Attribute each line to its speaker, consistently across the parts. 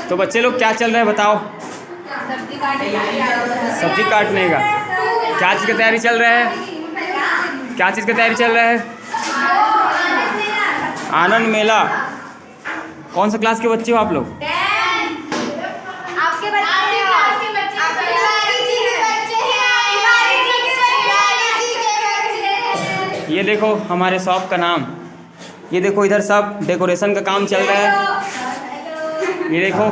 Speaker 1: तो बच्चे लोग क्या चल रहा है बताओ? सब्जी काटने का। क्या चीज़ की तैयारी चल रहा है? क्या चीज़ की तैयारी चल रहा है? आनंद मेला। कौन सा क्लास के बच्चे हो आप लोग? ये देखो हमारे शॉप का नाम। ये देखो इधर सब डेकोरेशन का काम चल रहा है। ये देखो।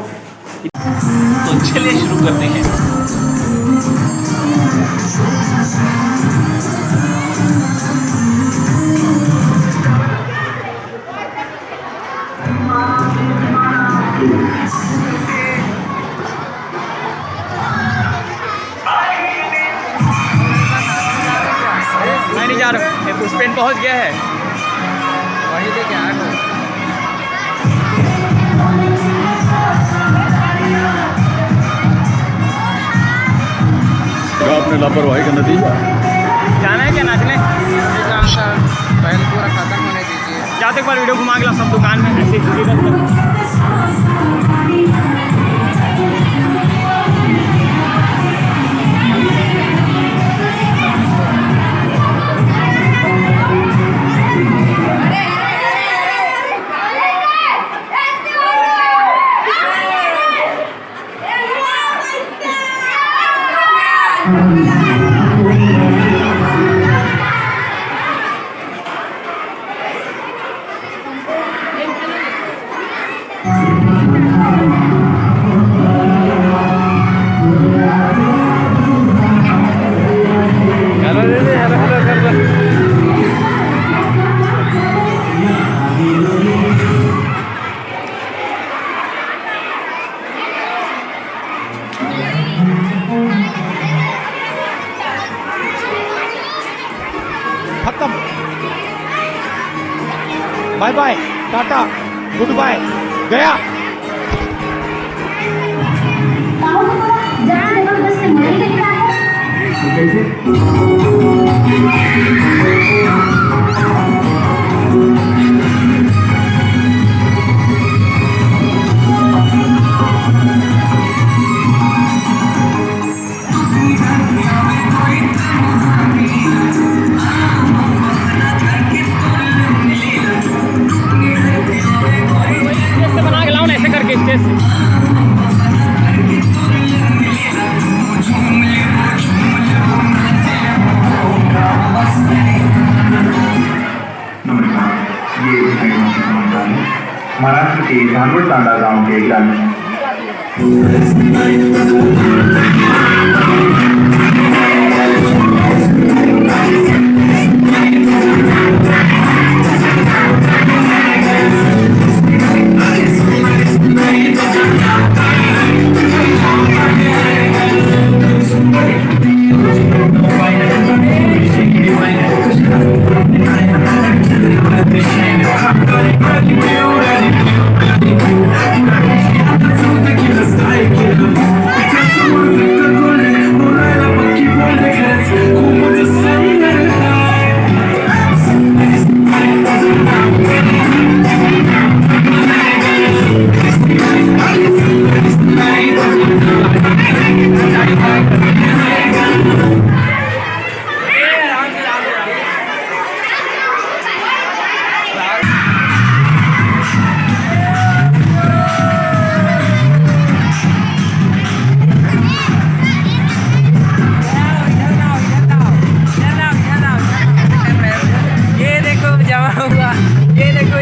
Speaker 2: तो चलिए शुरू करते हैं।
Speaker 1: मैं नहीं जा रहा हूँ। पुष्पेन पहुँच गया है।
Speaker 3: वहीं लेके आया हूँ।
Speaker 4: आपने लापरवाही का नतीजा।
Speaker 1: जाना है क्या नाचने?
Speaker 3: पहले पूरा खत्म होने दीजिए।
Speaker 1: जाते एक बार वीडियो घुमा के ला सब दुकान में ऐसे
Speaker 5: खत्म। Bye bye, tata, good bye, गया।
Speaker 1: बना के लाओ ना ऐसे करके स्टेज से।
Speaker 6: महाराष्ट्र के धानवड तांडा गांव के ग्रामीण
Speaker 3: ये देखो जमा हुआ, ये देखो